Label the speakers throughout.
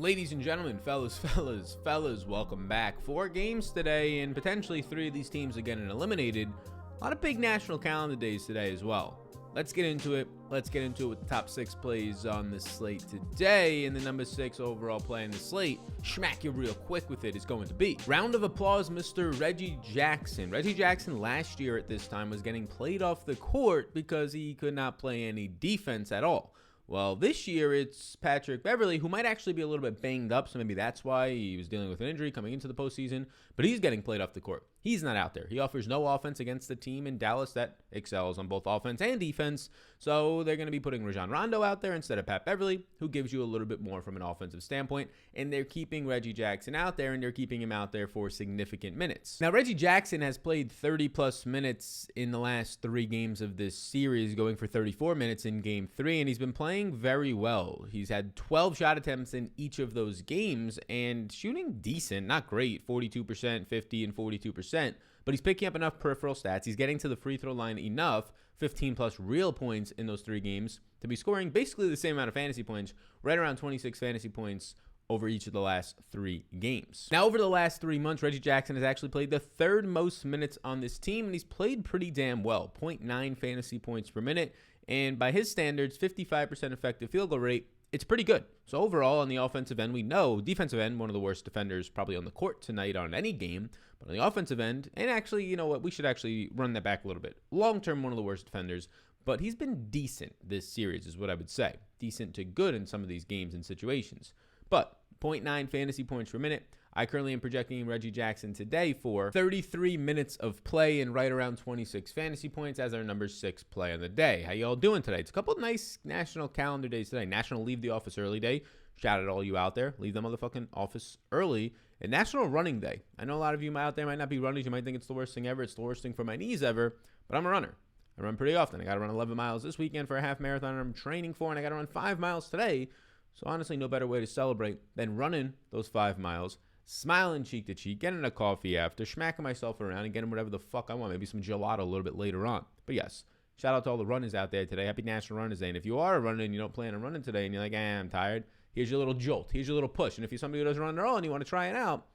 Speaker 1: Ladies and gentlemen, fellas, welcome back. 4 games today, and potentially 3 of these teams are getting eliminated. A lot of big national calendar days today as well. Let's get into it. Let's get into it with the top 6 plays on the slate today. And the number 6 overall play on the slate, smack you real quick with it, is going to be round of applause, Mr. Reggie Jackson. Reggie Jackson last year at this time was getting played off the court because he could not play any defense at all. Well, this year it's Patrick Beverley, who might actually be a little bit banged up, so maybe that's why he was dealing with an injury coming into the postseason, but he's getting played off the court. He's not out there. He offers no offense against the team in Dallas that excels on both offense and defense, so they're going to be putting Rajon Rondo out there instead of Pat Beverley, who gives you a little bit more from an offensive standpoint, and they're keeping Reggie Jackson out there, and they're keeping him out there for significant minutes. Now, Reggie Jackson has played 30-plus minutes in the last 3 games of this series, going for 34 minutes in Game 3, and he's been playing very well. He's had 12 shot attempts in each of those games, and shooting decent, not great, 42%, 50, and 42%. But he's picking up enough peripheral stats. He's getting to the free throw line enough, 15-plus real points in those 3 games, to be scoring basically the same amount of fantasy points, right around 26 fantasy points over each of the last 3 games. Now, over the last 3 months, Reggie Jackson has actually played the 3rd most minutes on this team, and he's played pretty damn well, 0.9 fantasy points per minute, and by his standards, 55% effective field goal rate. It's pretty good. So overall, on the offensive end, we know defensive end, one of the worst defenders probably on the court tonight on any game. But on the offensive end, and actually, you know what, we should actually run that back a little bit. Long-term, one of the worst defenders, but he's been decent this series is what I would say. Decent to good in some of these games and situations. But 0.9 fantasy points per minute. I currently am projecting Reggie Jackson today for 33 minutes of play and right around 26 fantasy points as our number 6 play on the day. How y'all doing today? It's a couple of nice national calendar days today. National Leave the Office Early Day. Shout out to all you out there. Leave the motherfucking office early. And National Running Day. I know a lot of you out there might not be runners. You might think it's the worst thing ever. It's the worst thing for my knees ever. But I'm a runner. I run pretty often. I got to run 11 miles this weekend for a half marathon I'm training for. And I got to run 5 miles today. So honestly, no better way to celebrate than running those 5 miles, smiling cheek to cheek, getting a coffee after, smacking myself around, and getting whatever the fuck I want. Maybe some gelato a little bit later on. But yes, shout out to all the runners out there today. Happy National Runners Day. And if you are a runner and you don't plan on running today and you're like, I'm tired, here's your little jolt. Here's your little push. And if you're somebody who doesn't run at all and you want to try it out,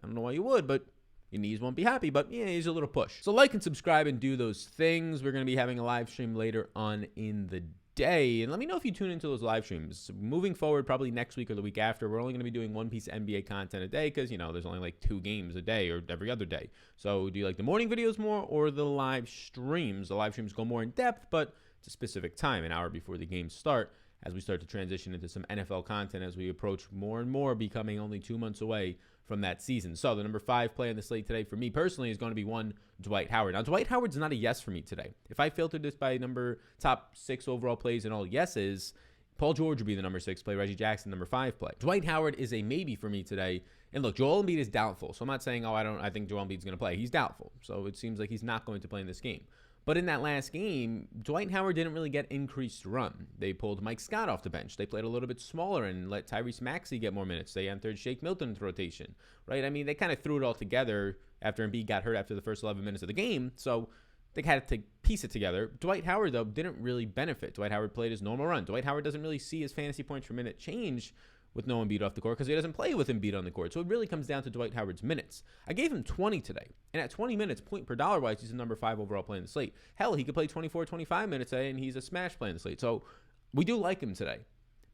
Speaker 1: I don't know why you would, but your knees won't be happy. But yeah, here's a little push. So like and subscribe and do those things. We're going to be having a live stream later on in the day, and let me know if you tune into those live streams. Moving forward, probably next week or the week after, we're only going to be doing one piece of NBA content a day because, you know, there's only like 2 games a day or every other day. So do you like the morning videos more or the live streams? The live streams go more in depth, but it's a specific time, an hour before the games start, as we start to transition into some NFL content as we approach more and more becoming only 2 months away from that season. So the number 5 play on the slate today for me personally is going to be one Dwight Howard. Now, Dwight Howard's not a yes for me today. If I filtered this by top 6 overall plays and all yeses, Paul George would be the number 6 play, Reggie Jackson, number 5 play. Dwight Howard is a maybe for me today. And look, Joel Embiid is doubtful. So I'm not saying, I think Joel Embiid's going to play. He's doubtful. So it seems like he's not going to play in this game. But in that last game, Dwight Howard didn't really get increased run. They pulled Mike Scott off the bench. They played a little bit smaller and let Tyrese Maxey get more minutes. They entered Shake Milton's rotation, right? I mean, they kind of threw it all together after Embiid got hurt after the first 11 minutes of the game. So they had to piece it together. Dwight Howard, though, didn't really benefit. Dwight Howard played his normal run. Dwight Howard doesn't really see his fantasy points per minute change with no Embiid off the court because he doesn't play with Embiid on the court. So it really comes down to Dwight Howard's minutes. I gave him 20 today. And at 20 minutes, point per dollar wise, he's the number 5 overall play in the slate. Hell, he could play 24, 25 minutes today, and he's a smash play in the slate. So we do like him today.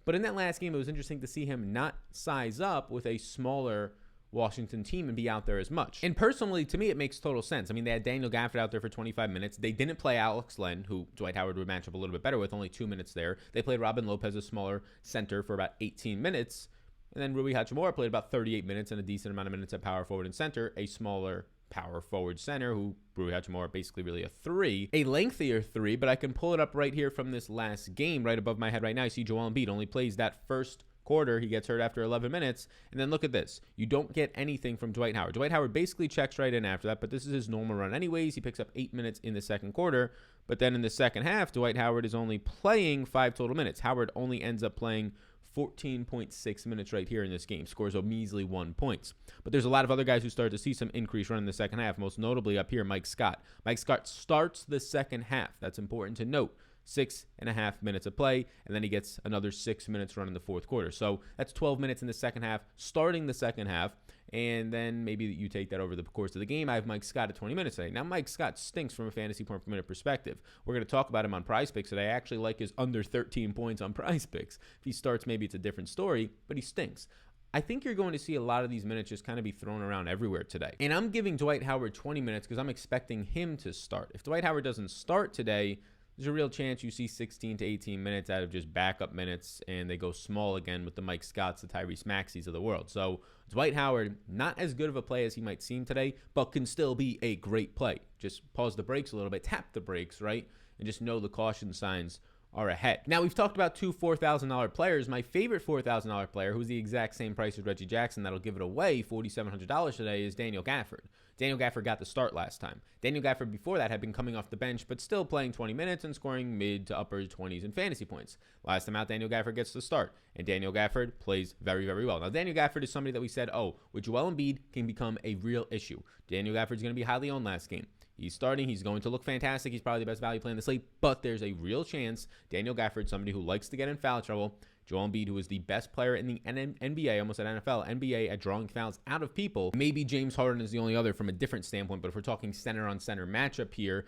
Speaker 1: But in that last game, it was interesting to see him not size up with a smaller Washington team and be out there as much. And personally, to me, it makes total sense. I mean, they had Daniel Gafford out there for 25 minutes. They didn't play Alex Len, who Dwight Howard would match up a little bit better with, only 2 minutes there. They played Robin Lopez, a smaller center, for about 18 minutes. And then Rui Hachimura played about 38 minutes and a decent amount of minutes at power forward and center, a smaller power forward center who Rui Hachimura basically really a 3, a lengthier 3, but I can pull it up right here from this last game right above my head right now. You see Joel Embiid only plays that first quarter. He gets hurt after 11 minutes. And then look at this. You don't get anything from Dwight Howard. Dwight Howard basically checks right in after that, but this is his normal run anyways. He picks up 8 minutes in the second quarter. But then in the second half, Dwight Howard is only playing 5 total minutes. Howard only ends up playing 14.6 minutes right here in this game. Scores a measly 1 point. But there's a lot of other guys who start to see some increase run in the second half, most notably up here, Mike Scott. Mike Scott starts the second half. That's important to note. 6.5 minutes of play, and then he gets another 6 minutes run in the fourth quarter. So that's 12 minutes in the second half, starting the second half, and then maybe you take that over the course of the game. I have Mike Scott at 20 minutes today. Now, Mike Scott stinks from a fantasy point per minute perspective. We're going to talk about him on Prize Picks today. I actually like his under 13 points on Prize Picks. If he starts, maybe it's a different story, but he stinks. I think you're going to see a lot of these minutes just kind of be thrown around everywhere today. And I'm giving Dwight Howard 20 minutes because I'm expecting him to start. If Dwight Howard doesn't start today, there's a real chance you see 16 to 18 minutes out of just backup minutes, and they go small again with the Mike Scotts, the Tyrese Maxeys of the world. So Dwight Howard, not as good of a play as he might seem today, but can still be a great play. Just pause the brakes a little bit, tap the brakes, right? And just know the caution signs are ahead. Now, we've talked about two $4,000 players. My favorite $4,000 player, who's the exact same price as Reggie Jackson, that'll give it away $4,700 today, is Daniel Gafford. Daniel Gafford got the start last time. Daniel Gafford before that had been coming off the bench, but still playing 20 minutes and scoring mid to upper 20s in fantasy points. Last time out, Daniel Gafford gets the start, and Daniel Gafford plays very, very well. Now, Daniel Gafford is somebody that we said, with Joel Embiid can become a real issue. Daniel Gafford's going to be highly owned last game. He's starting. He's going to look fantastic. He's probably the best value play in the slate, but there's a real chance Daniel Gafford, somebody who likes to get in foul trouble, Joel Embiid, who is the best player in the NBA, almost at NFL, NBA at drawing fouls out of people. Maybe James Harden is the only other from a different standpoint, but if we're talking center-on-center matchup here,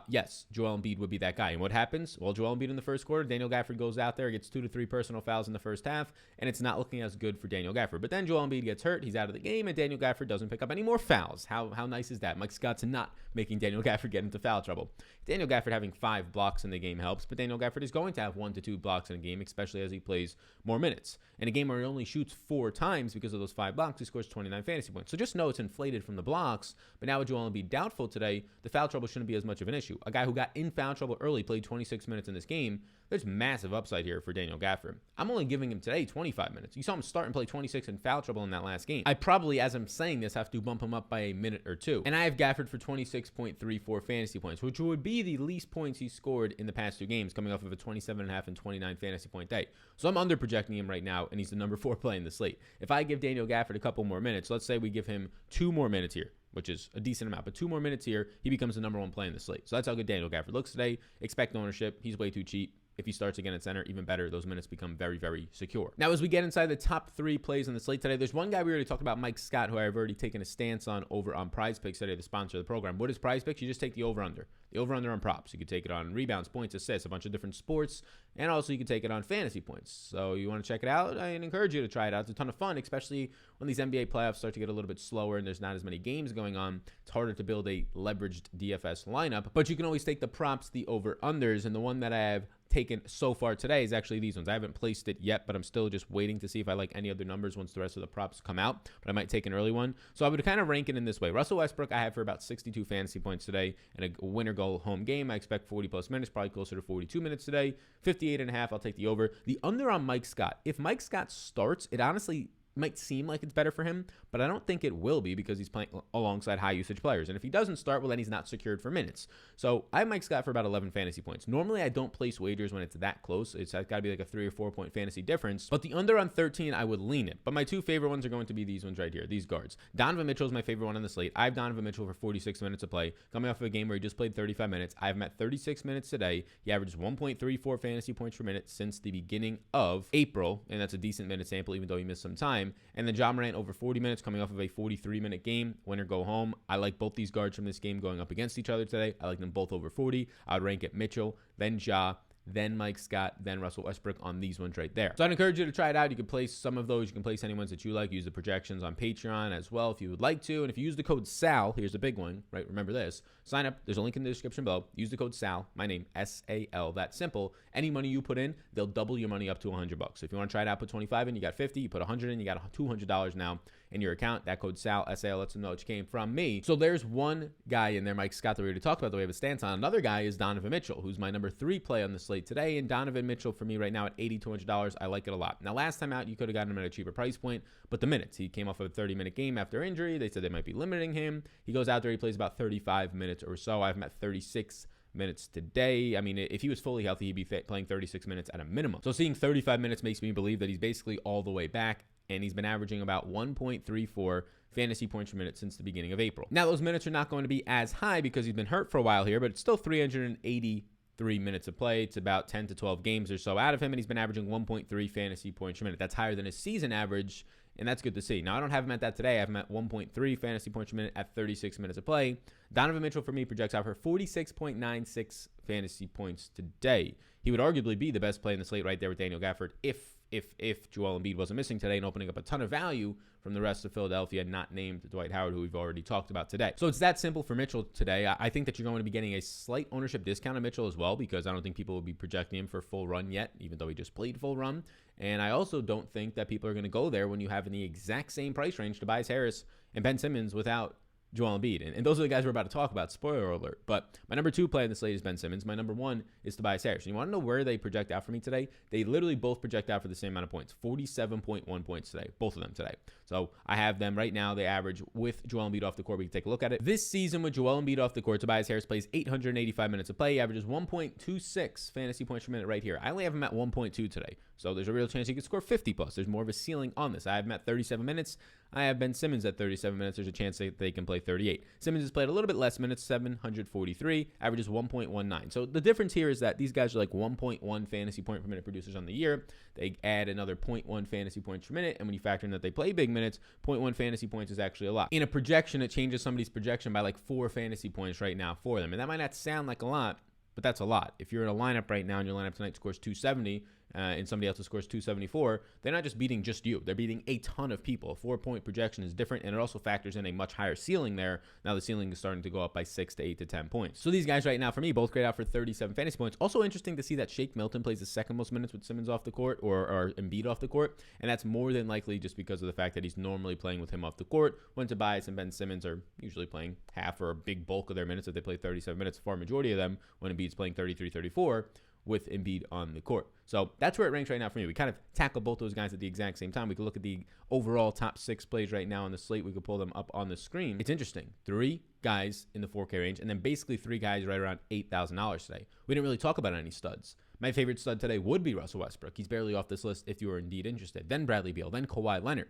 Speaker 1: yes, Joel Embiid would be that guy. And what happens? Well, Joel Embiid in the first quarter, Daniel Gafford goes out there, gets 2 to 3 personal fouls in the first half, and it's not looking as good for Daniel Gafford. But then Joel Embiid gets hurt, he's out of the game, and Daniel Gafford doesn't pick up any more fouls. How nice is that? Mike Scott's not making Daniel Gafford get into foul trouble. Daniel Gafford having 5 blocks in the game helps, but Daniel Gafford is going to have 1 to 2 blocks in a game, especially as he plays more minutes. In a game where he only shoots 4 times because of those 5 blocks, he scores 29 fantasy points. So just know it's inflated from the blocks, but now with Joel Embiid doubtful today, the foul trouble shouldn't be as much of an issue. A guy who got in foul trouble early, played 26 minutes in this game, there's massive upside here for Daniel Gafford. I'm only giving him today 25 minutes. You saw him start and play 26 in foul trouble in that last game. I probably, as I'm saying this, have to bump him up by a minute or 2. And I have Gafford for 26.34 fantasy points, which would be the least points he scored in the past 2 games, coming off of a 27.5 and 29 fantasy point day. So I'm under projecting him right now, and he's the number 4 play in the slate. If I give Daniel Gafford a couple more minutes, let's say we give him 2 more minutes here, which is a decent amount, but 2 more minutes here, he becomes the number 1 play in the slate. So that's how good Daniel Gafford looks today. Expect ownership. He's way too cheap. If he starts again at center, even better. Those minutes become very, very secure. Now, as we get inside the top 3 plays on the slate today, there's one guy we already talked about, Mike Scott, who I've already taken a stance on over on Prize Picks today, the sponsor of the program. What is Prize Picks? You just take the over-under. The over-under on props. You could take it on rebounds, points, assists, a bunch of different sports, and also you can take it on fantasy points. So you want to check it out? I encourage you to try it out. It's a ton of fun, especially when these NBA playoffs start to get a little bit slower and there's not as many games going on. It's harder to build a leveraged DFS lineup, but you can always take the props, the over-unders, and the one that I have taken so far today is actually these ones. I haven't placed it yet, but I'm still just waiting to see if I like any other numbers once the rest of the props come out, but I might take an early one. So I would kind of rank it in this way. Russell Westbrook, I have for about 62 fantasy points today and a winner goal home game. I expect 40 plus minutes, probably closer to 42 minutes today. 58.5, I'll take the over. The under on Mike Scott. If Mike Scott starts, it honestly might seem like it's better for him, but I don't think it will be because he's playing alongside high usage players. And if he doesn't start, well, then he's not secured for minutes. So I have Mike Scott for about 11 fantasy points. Normally, I don't place wagers when it's that close. It's got to be like a 3 or 4 point fantasy difference. But the under on 13, I would lean it. But my 2 favorite ones are going to be these ones right here, these guards. Donovan Mitchell is my favorite one on the slate. I have Donovan Mitchell for 46 minutes of play, coming off of a game where he just played 35 minutes. I have him at 36 minutes today. He averages 1.34 fantasy points per minute since the beginning of April, and that's a decent minute sample, even though he missed some time. And then Ja Morant over 40 minutes, coming off of a 43-minute game. Winner go home. I like both these guards from this game going up against each other today. I like them both over 40. I would rank it Mitchell, then Ja, then Mike Scott, then Russell Westbrook on these ones right there. So I'd encourage you to try it out. You can place some of those. You can place any ones that you like. Use the projections on Patreon as well if you would like to. And if you use the code SAL, here's the big one, right? Remember this. Sign up. There's a link in the description below. Use the code SAL, my name, S-A-L. That simple. Any money you put in, they'll double your money up to $100. So if you want to try it out, put 25 in, you got 50. You put 100 in, you got $200 now in your account. That code SAL, S-A-L, lets them know it came from me. So there's one guy in there, Mike Scott, that we already talked about, that we have a stance on. Another guy is Donovan Mitchell, who's my number 3 play on the slate today. And Donovan Mitchell for me right now at $8,200. I like it a lot. Now, last time out, you could have gotten him at a cheaper price point, but the minutes. He came off of a 30-minute game after injury. They said they might be limiting him. He goes out there, he plays about 35 minutes or so. I have him at 36 minutes today. I mean, if he was fully healthy, he'd be playing 36 minutes at a minimum. So seeing 35 minutes makes me believe that he's basically all the way back, and he's been averaging about 1.34 fantasy points per minute since the beginning of April. Now, those minutes are not going to be as high because he's been hurt for a while here, but it's still 380 3 minutes of play. It's about 10 to 12 games or so out of him, and he's been averaging 1.3 fantasy points per minute. That's higher than his season average, and that's good to see. Now, I don't have him at that today. I have him at 1.3 fantasy points per minute at 36 minutes of play. Donovan Mitchell, for me, projects out for 46.96 fantasy points today. He would arguably be the best play in the slate right there with Daniel Gafford if Joel Embiid wasn't missing today and opening up a ton of value from the rest of Philadelphia, not named Dwight Howard, who we've already talked about today. So it's that simple for Mitchell today. I think that you're going to be getting a slight ownership discount on Mitchell as well, because I don't think people will be projecting him for full run yet, even though he just played full run. And I also don't think that people are going to go there when you have in the exact same price range Tobias Harris and Ben Simmons without Joel Embiid. And those are the guys we're about to talk about, spoiler alert. But my number 2 play in the slate is Ben Simmons. My number 1 is Tobias Harris. And you want to know where they project out for me today? They literally both project out for the same amount of points, 47.1 points today, both of them today. So I have them right now. They average with Joel Embiid off the court. We can take a look at it. This season with Joel Embiid off the court, Tobias Harris plays 885 minutes of play. He averages 1.26 fantasy points per minute right here. I only have him at 1.2 today. So there's a real chance he could score 50 plus. There's more of a ceiling on this. I have him at 37 minutes. I have Ben Simmons at 37 minutes. There's a chance that they can play 38. Simmons has played a little bit less minutes, 743, averages 1.19. So the difference here is that these guys are like 1.1 fantasy point per minute producers on the year. They add another 0.1 fantasy points per minute. And when you factor in that they play big minutes, 0.1 fantasy points is actually a lot. In a projection, it changes somebody's projection by like 4 fantasy points right now for them. And that might not sound like a lot, but that's a lot. If you're in a lineup right now and your lineup tonight scores 270 and somebody else scores 274, they're not just beating just you. They're beating a ton of people. A 4-point projection is different, and it also factors in a much higher ceiling there. Now the ceiling is starting to go up by 6 to 8 to 10 points. So these guys right now, for me, both grade out for 37 fantasy points. Also interesting to see that Shake Milton plays the second most minutes with Simmons off the court or Embiid off the court, and that's more than likely just because of the fact that he's normally playing with him off the court, when Tobias and Ben Simmons are usually playing half or a big bulk of their minutes. If they play 37 minutes, far majority of them, when Embiid's playing 33, 34, with Embiid on the court. So that's where it ranks right now for me. We kind of tackle both those guys at the exact same time. We can look at the overall top 6 plays right now on the slate. We could pull them up on the screen. It's interesting. 3 guys in the 4K range, and then basically 3 guys right around $8,000 today. We didn't really talk about any studs. My favorite stud today would be Russell Westbrook. He's barely off this list if you are indeed interested. Then Bradley Beal, then Kawhi Leonard.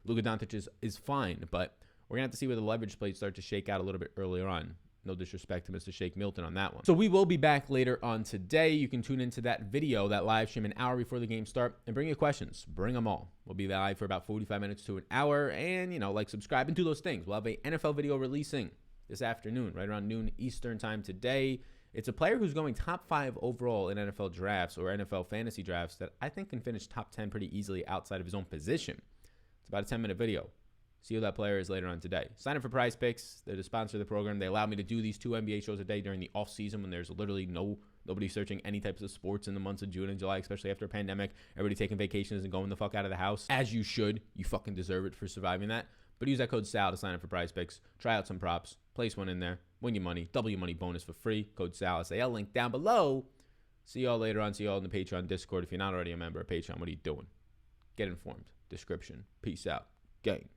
Speaker 1: Luka Doncic is fine, but we're going to have to see where the leverage plays start to shake out a little bit earlier on. No disrespect to Mr. Shake Milton on that one. So we will be back later on today. You can tune into that video, that live stream, an hour before the game start, and bring your questions. Bring them all. We'll be live for about 45 minutes to an hour, and, subscribe and do those things. We'll have a NFL video releasing this afternoon, right around noon Eastern time today. It's a player who's going top 5 overall in NFL drafts or NFL fantasy drafts that I think can finish top 10 pretty easily outside of his own position. It's about a 10-minute video. See who that player is later on today. Sign up for Prize Picks. They're the sponsor of the program. They allow me to do these 2 NBA shows a day during the off season when there's literally nobody searching any types of sports in the months of June and July, especially after a pandemic. Everybody taking vacations and going the fuck out of the house. As you should. You fucking deserve it for surviving that. But use that code SAL to sign up for Prize Picks. Try out some props. Place one in there. Win your money. Double your money bonus for free. Code SAL, SAL. Link down below. See y'all later on. See y'all in the Patreon Discord. If you're not already a member of Patreon, what are you doing? Get informed. Description. Peace out. Gang.